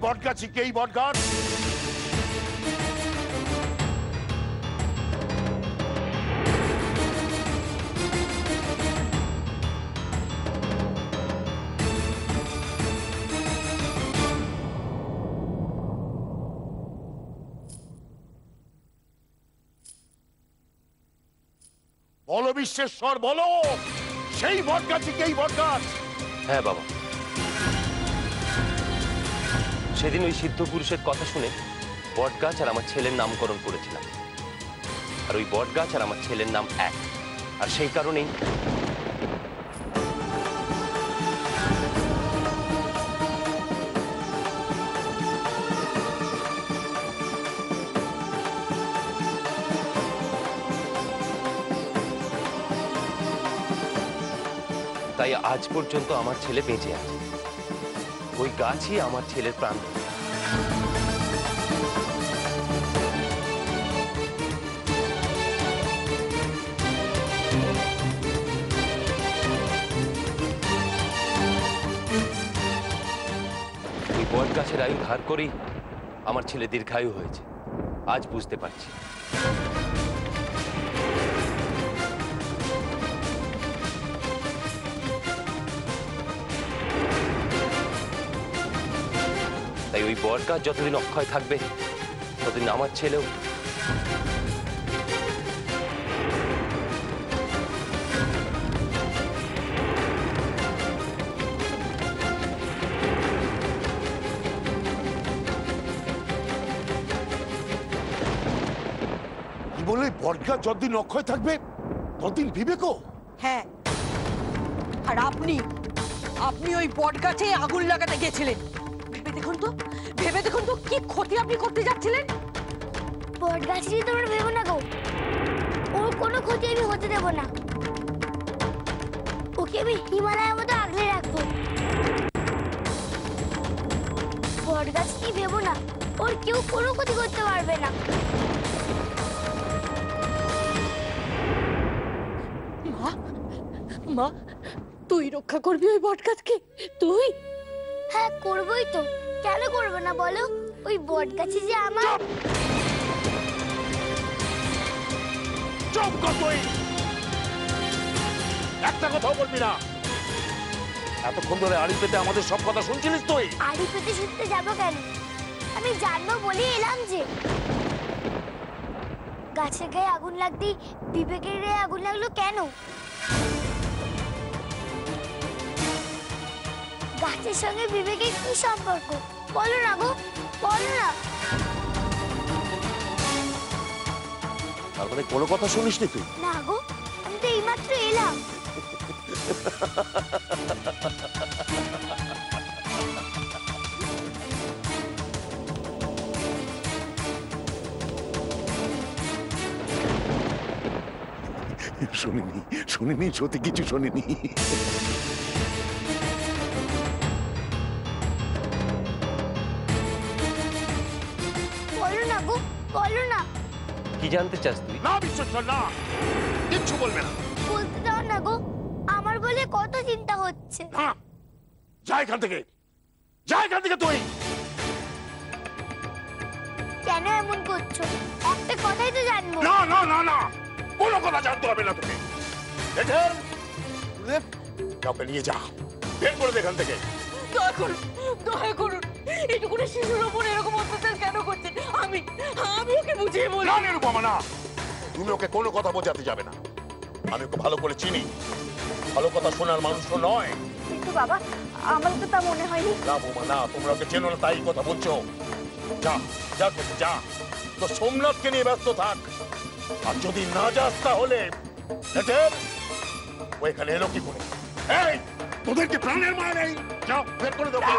বটগাছ কি এই বটগাছ? বলো বিশ্বেশ্বর, বলো সেই বটগাছ কি এই বটগাছ? হ্যাঁ বাবা, সেদিন ওই সিদ্ধ পুরুষের কথা শুনে বটগাছ আর আমার ছেলের নামকরণ করেছিলাম। আর ওই বটগাছ আর আমার ছেলের নাম এক, আর সেই কারণেই তাই আজ পর্যন্ত আমার ছেলে বেঁচে আছে। ওই গাছই আমার ছেলের প্রাণ। ওই বট গাছের আয়ু ধার করেই আমার ছেলে দীর্ঘায়ু হয়েছে, আজ বুঝতে পারছি। তাই ওই বটগাছ যতদিন অক্ষয় থাকবে ততদিন আমার ছেলেও। কি বলে বটগাছ যতদিন অক্ষয় থাকবে ততদিন বিবেকও? হ্যাঁ, আর আপনি ওই বট গাছে আগুন লাগাতে গেছিলেন। ভেবে দেখুন তো কি ক্ষতি আপনি করতে যাচ্ছিলেন। বট গাছই তোমরা ভেবো না গো, ওর কোনো ক্ষতি আমি হতে দেব না। ওকে আমি হিমালয়ের মতো আগলে রাখবো। বট গাছ কি ভেবো না, ওর কেউ কোনো ক্ষতি করতে পারবে না। মা, তুই রক্ষা করবি ওই বট গাছকে? তুই? হ্যাঁ করবোই তো, কেন করবো না বলো? ওই বট গাছে যে আমার। চুপ কর তুই, একটা কথাও বলবি না। এতক্ষণ ধরে আড়ি পেতে আমাদের সব কথা শুনছিলিস তুই? আড়ি পেতে শুনতে যাবো কেন? আমি জানবো বলে এলাম যে গাছের গায়ে আগুন লাগতেই বিবেকের গায়ে আগুন লাগলো কেন? গাছের সঙ্গে বিবেকের কি সম্পর্ক বলো না গো, বলো না। তার মানে কোনো কথা শুনিসনি তুই? না গো, আমি তো এইমাত্র এলাম। শুনিনি, সত্যি কিছু শুনিনি। বলো না গো, বলো না। কি জানতে চাস তুই? না বিশ্বেশ্বর, না, কিচ্ছু বলবে না। বলতে দাও না গো, আমার বলে কত চিন্তা হচ্ছে। না, যা এখান থেকে, যা এখান থেকে তুই। কেন এমন করছো? একটা কথাই তো জানবো। না না না না, কোনো কথা জানতে হবে না তোকে। কাউকে নিয়ে যা, বের করে দে এখান থেকে। দয়া করুন, এইটুকুনি শিশুর ওপর এরকম অত্যাচার কেন করছেন? আমি ওকে বুঝিয়ে বলি। না নিরুপমা, না, তুমি ওকে কোনো কথা বোঝাতে যাবে না। আমি ওকে ভালো করে চিনি, ভালো কথা শোনার মানুষ তো নয়। কিন্তু বাবা, আমার তো তা মনে হয়নি। না বৌমা, না, তোমরা ওকে চেনো না তাই কথা বলছো। যা যা করতে যা, তো সোমনাথকে নিয়ে ব্যস্ত থাক। আর যদি না যাস তাহলে ও এখানে এলো কি করে? এই, তোদের কি প্রাণের মায়া নেই? যাও, বের করে দেবো।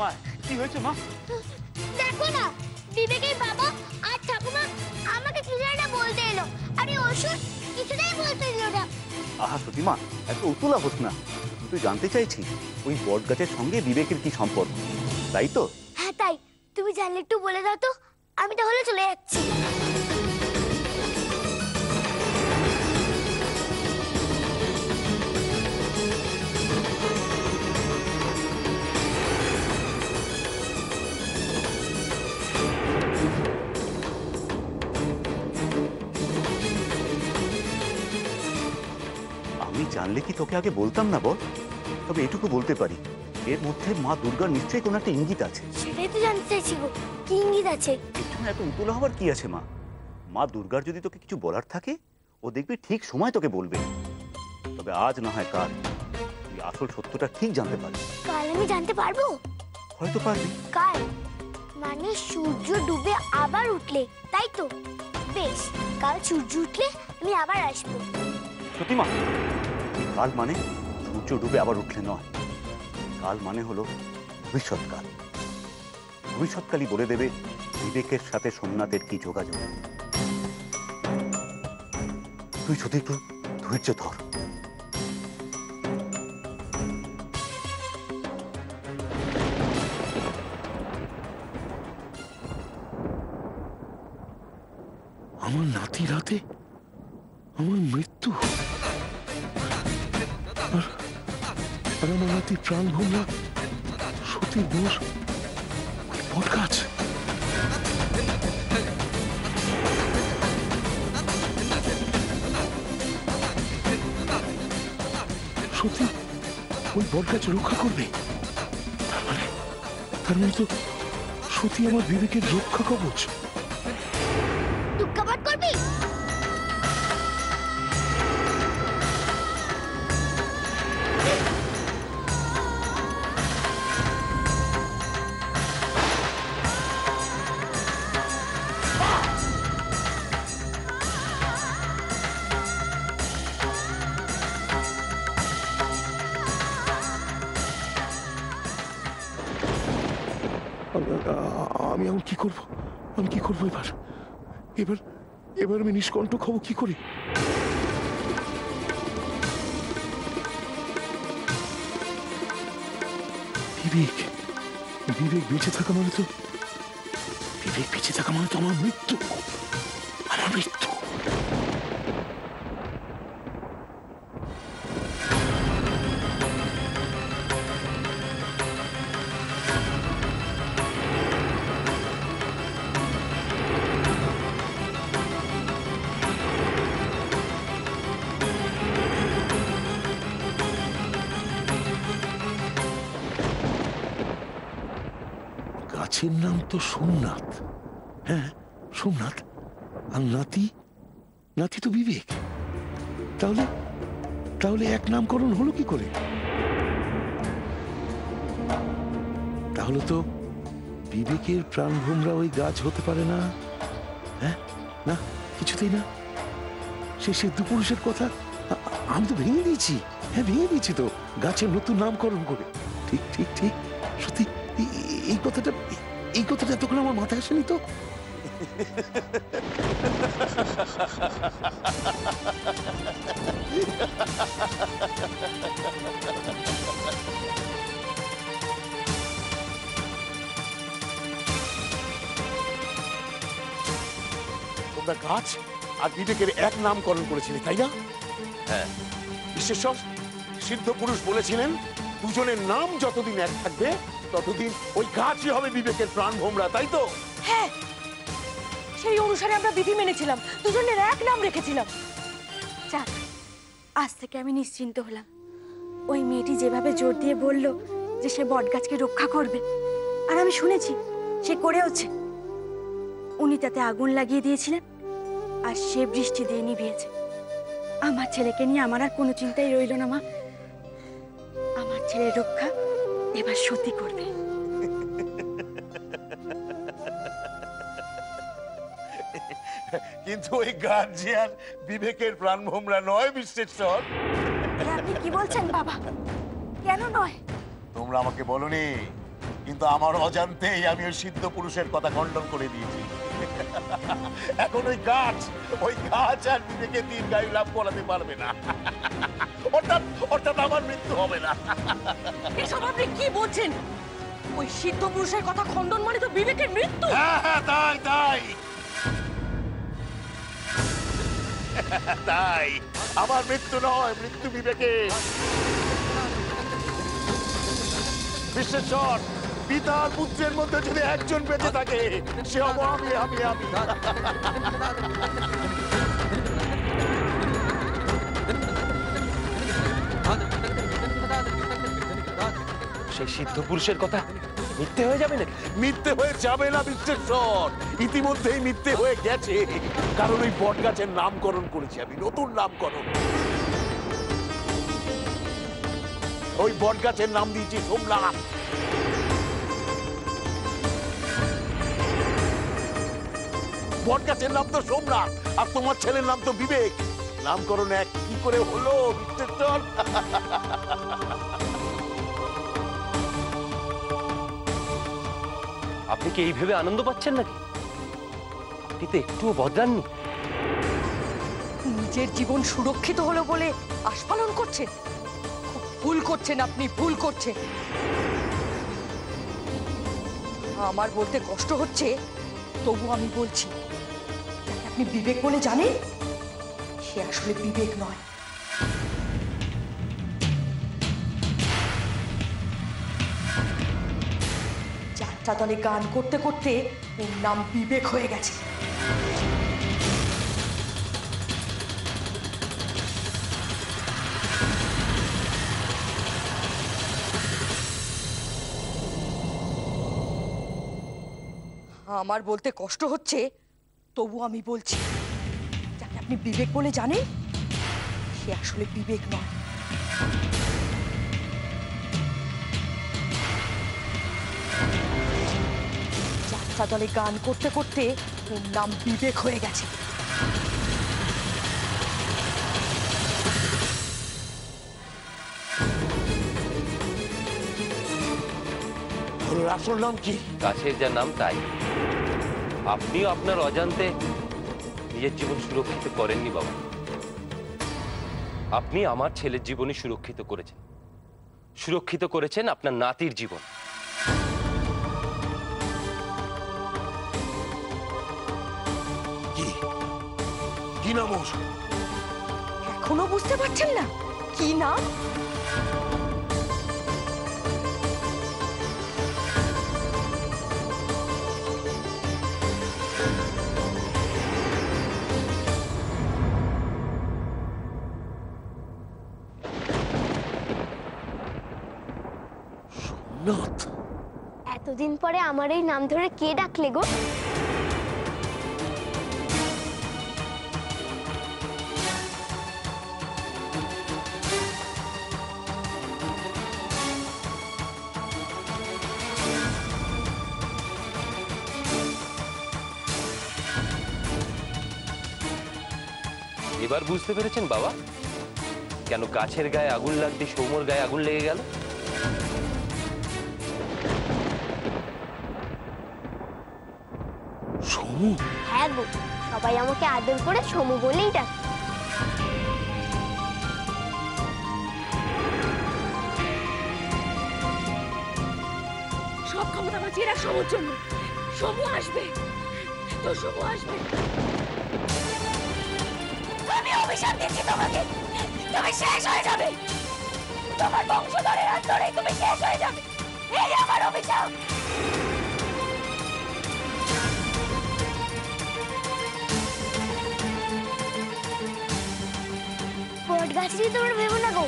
মা, কি হয়েছে মা? দেখো না, বিবেকের বাবা আর ঠাকুমা আমাকে কিছু একটা বলতে এলো। আরে ওষুধ কিছুটাই বলতে দিল না। আহা সতীমা, এত উতলা হোস না। তুই জানতে চাইছি ওই বট গাছের সঙ্গে বিবেকের কি সম্পর্ক, তাই তো? হ্যাঁ তাই। তুমি জানলে একটু বলে দাও তো, আমি তাহলে চলে যাচ্ছি। আমি জানলে কি তোকে আগে বলতাম না বল? তবে এটুকু বলতে পারি, এর মধ্যে মা দুর্গার নিশ্চয়ই কোনো একটা ইঙ্গিত আছে। সেটাই তো জানতে চাইছি গো, কি ইঙ্গিত আছে? এর জন্য এত উতলা হওয়ার কি আছে মা? মা দুর্গার যদি তোকে কিছু বলার থাকে, ও দেখবি ঠিক সময় তোকে বলবে। তবে আজ না হয় কাল তুই আসল সত্যটা ঠিক জানতে পারবি। কাল আমি জানতে পারবো? হয়তো পারবি। কাল মানে সূর্য ডুবে আবার উঠলে, তাই তো? বেশ, কাল সূর্য উঠলে আমি আবার আসবো। সতীমা, কাল মানে সূর্য ডুবে আবার উঠলে নয়। কাল মানে হলো ভবিষ্যৎকাল। ভবিষ্যৎকালই বলে দেবে বিবেকের সাথে সোমনাথের কি যোগাযোগ। তুই শুধু একটু ধৈর্য ধর। আমার নাতির হাতে আমার মৃত্যু, আর আমার নাতির প্রাণ ভোমরা সতীর বোস বট গাছ। সত্যি ওই বট গাছ রক্ষা করবে? তার মানে তো সত্যি আমার বিবেকের রক্ষা কবচ। দুঃখাবাদ করবি? আমি এখন কি করব? আমি কি করবো এবার? এবার এবার আমি নিষ্কণ্টক হব কি করে? বিবেক বিবেক বেঁচে থাকা মানে তো বিবেক বেঁচে থাকা মানে তো আমার মৃত্যু। আমার মৃত্যু। গাছের নাম তো সোমনাথ। হ্যাঁ, সোমনাথ। আর নাতি নাতি তো বিবেক। তাহলে তাহলে এক নামকরণ হলো কি করে? তাহলে তো বিবেকের প্রাণভোমরা ওই গাছ হতে পারে না। হ্যাঁ, না, কিছুতেই না। সে সিদ্ধ পুরুষের কথা আমি তো ভেঙে দিয়েছি। হ্যাঁ, ভেঙে দিয়েছি তো, গাছের নতুন নামকরণ করে। ঠিক ঠিক ঠিক, সত্যি এই কথাটা এতক্ষণ আমার মাথায় আসেনি তো। তোমরা গাছ আর বিবেকের এক নামকরণ করেছিলে, তাই না? হ্যাঁ। বিশেষজ্ঞ সিদ্ধ পুরুষ বলেছিলেন দুজনের নাম যতদিন এক থাকবে ততদিন ওই গাছই হবে বিবেকের প্রাণ ভোমরা, তাই তো? হ্যাঁ, সেই অনুসারে আমরা বিধি মেনেছিলাম, দুজনের এক নাম রেখেছিলাম। যাক, আজ থেকে আমি নিশ্চিন্ত হলাম। ওই মেয়েটি যেভাবে জোর দিয়ে বলল যে সে বটগাছকে রক্ষা করবে, আর আমি শুনেছি সে করেওছে। উনি তাতে আগুন লাগিয়ে দিয়েছিলেন, আর সে বৃষ্টি দিয়ে নিভিয়েছে। আমার ছেলেকে নিয়ে আমার আর কোনো চিন্তাই রইল না মা। আমার ছেলের রক্ষা এবার সত্যি করবে। কিন্তু ওই গাছ যে আর বিবেকের প্রাণ ভোমরা নয় বিশ্বেশ্বর। আপনি কি বলছেন বাবা? কেন নয়? তোমরা আমাকে বলনি কিন্তু আমার অজান্তেই আমি ওই সিদ্ধ পুরুষের কথা খণ্ডন করে দিয়েছি। এখন ওই গাছ আর বিবেকে দীর্ঘায়ু লাভ করাতে পারবে না। অর্থাৎ আমার মৃত্যু হবে না। এসব আপনি কি বলছেন? ওই সিদ্ধ পুরুষের কথা খণ্ডন মানে তো বিবেকের মৃত্যু। হ্যাঁ, তাই আমার মৃত্যু নয়, মৃত্যু বিবেকের। বিশ্বেশ্বর, পিতা আর পুত্রের মধ্যে যদি একজন বেঁচে থাকে সে হব আমি। সেই সিদ্ধ পুরুষের কথা মিথ্যে হয়ে যাবে নাকি? মিথ্যে হয়ে যাবে না বিশ্বেশ্বর, ইতিমধ্যেই মিথ্যে হয়ে গেছে। কারণ ওই বট গাছের নামকরণ করেছি আমি, নতুন নামকরণ। ওই বট গাছের নাম দিয়েছি সোমনাথ। বট গাছের নাম তো সোমনাথ, আর তোমার ছেলের নাম তো বিবেক। নামকরণ এক কি করে হলো বিশ্বেশ্বর? আপনি কি এই ভেবে আনন্দ পাচ্ছেন নাকি? আপনি তো একটুও বদলাননি। নিজের জীবন সুরক্ষিত হলো বলে আস্ফালন করছেন। খুব ভুল করছেন আপনি, ভুল করছেন। আমার বলতে কষ্ট হচ্ছে, তবু আমি বলছি, যাকে আপনি বিবেক বলে জানেন সে আসলে বিবেক নয়। যাত্রা দলে গান করতে করতে ওর নাম বিবেক হয়ে গেছে। আমার বলতে কষ্ট হচ্ছে, তবু আমি বলছি, যাকে আপনি বিবেক বলে জানেন সে আসলে বিবেক নয়। যাত্রা দলে গান করতে করতে ওর নাম বিবেক হয়ে গেছে। ওর আসল নাম কি? গাছের যা নাম তাই। আপনিও আপনার অজান্তে নিজের জীবন সুরক্ষিত করেননি বাবা। আপনি আমার ছেলের জীবনই সুরক্ষিত করেছেন আপনার নাতির জীবন। কি নাম ওর? এখনো বুঝতে পারছেন না কি নাম? সোমনাথ। এতদিন পরে আমার এই নাম ধরে কে ডাকলে গো? এবার বুঝতে পেরেছেন বাবা, কেন গাছের গায়ে আগুন লাগতে সৌম্যর গায়ে আগুন লেগে গেল? সমু? হ্যাঁ গো, সবাই আমাকে আদর করে সমু বলেই ডাকে। সব ক্ষমতা বাঁচিয়ে রাখ সমুর জন্য। সমু আসবে, তো সমু আসবে। আমি অভিশাপ দিচ্ছি তোমাকে, তুমি শেষ হয়ে যাবে। তোমার বংশধরের হাত ধরেই তুমি শেষ হয়ে যাবে। এই আমার অভিশাপ। বট গাছ নিয়ে তোমরা ভেবো না গো,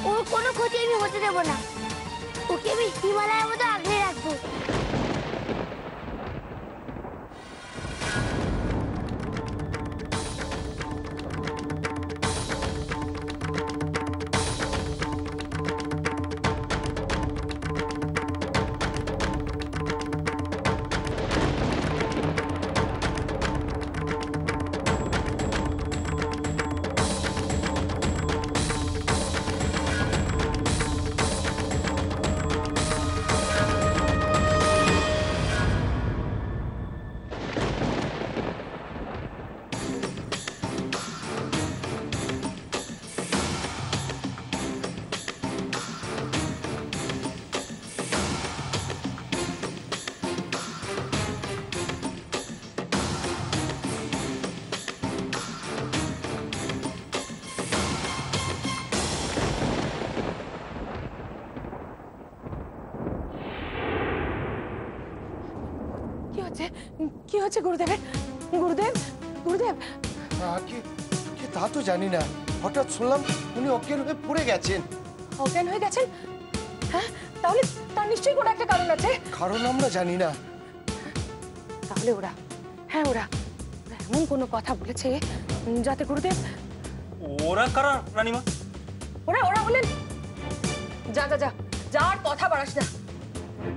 ওর কোনো ক্ষতি আমি হতে দেবো না। ওকে আমি হিমালয়ের মতো আগলে রাখবো। হয়েছে গুরুদেবের? গুরুদেব, গুরুদেব, কি কি তা তো জানি না, হঠাৎ শুনলাম উনি অজ্ঞান হয়ে পড়ে গেছেন। অজ্ঞান হয়ে গেছেন? হ্যাঁ, তাহলে তার নিশ্চয়ই কোনো একটা কারণ আছে। কারণ আমরা জানি না। তাহলে ওরা, হ্যাঁ ওরা এমন কোনো কথা বলেছে যাতে গুরুদেব। ওরা কারা রানীমা? ওরা ওরা হলেন, যা যা যা, যার কথা বাড়াস না,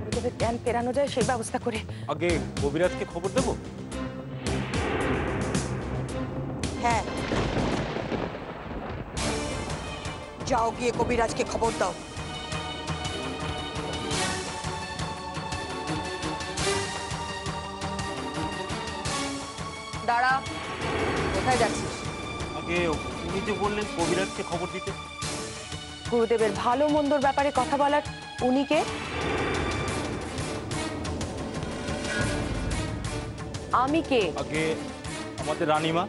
গুরুদেবের জ্ঞান ফেরানো যায় সেই ব্যবস্থা করে। আগে কবিরাজকে খবর দেবো? হ্যাঁ, যাও গিয়ে কবিরাজকে খবর দাও। দাঁড়া, কোথায় যাচ্ছিস? আগে উনি যে বললেন কবিরাজকে খবর দিতে। গুরুদেবের ভালো মন্দর ব্যাপারে কথা বলার উনি কে? আমি কে? আগে আমাদের রানীমা।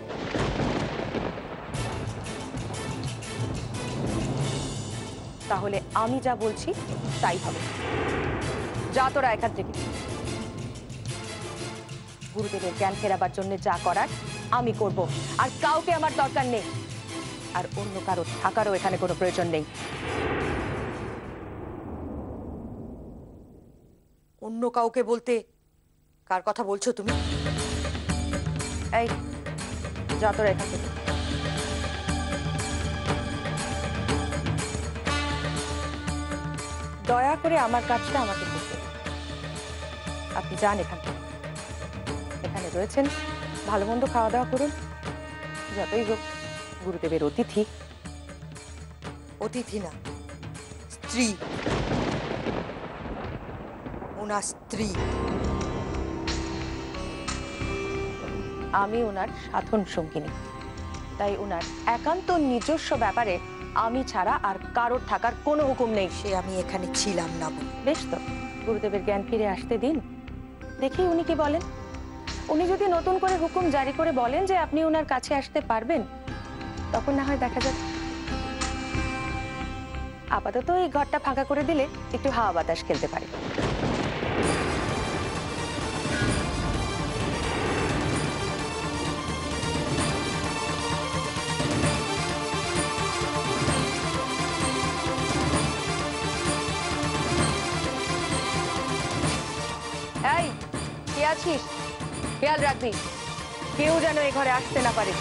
তাহলে আমি যা বলছি তাই হবে। যা তোরা এখান থেকে। গুরুদেবের জ্ঞান ফেরাবার জন্য যা করার আমি করব, আর কাউকে আমার দরকার নেই, আর অন্য কারো থাকারও এখানে কোনো প্রয়োজন নেই। অন্য কাউকে বলতে কার কথা বলছো তুমি? এই, যা তোরা এখান থেকে। দয়া করে আমার কাজটা আমাকে করতে দিন। আপনি যান এখান থেকে। এখানে রয়েছেন, ভালো মন্দ খাওয়া দাওয়া করুন, যতই হোক গুরুদেবের অতিথি। অতিথি না, স্ত্রী, ওনার স্ত্রী। আমি ওনার সাধন সঙ্গিনী, তাই ওনার একান্ত নিজস্ব ব্যাপারে আমি ছাড়া আর কারোর থাকার কোনো হুকুম নেই। সে আমি এখানে ছিলাম না। বেশ তো, গুরুদেবের জ্ঞান ফিরে আসতে দিন, দেখি উনি কি বলেন। উনি যদি নতুন করে হুকুম জারি করে বলেন যে আপনি ওনার কাছে আসতে পারবেন, তখন না হয় দেখা যাবে। আপাতত এই ঘরটা ফাঁকা করে দিলে একটু হাওয়া বাতাস খেলতে পারে। এই, কে আছিস? খেয়াল রাখবি, কেউ যেন এই ঘরে আসতে না পারে।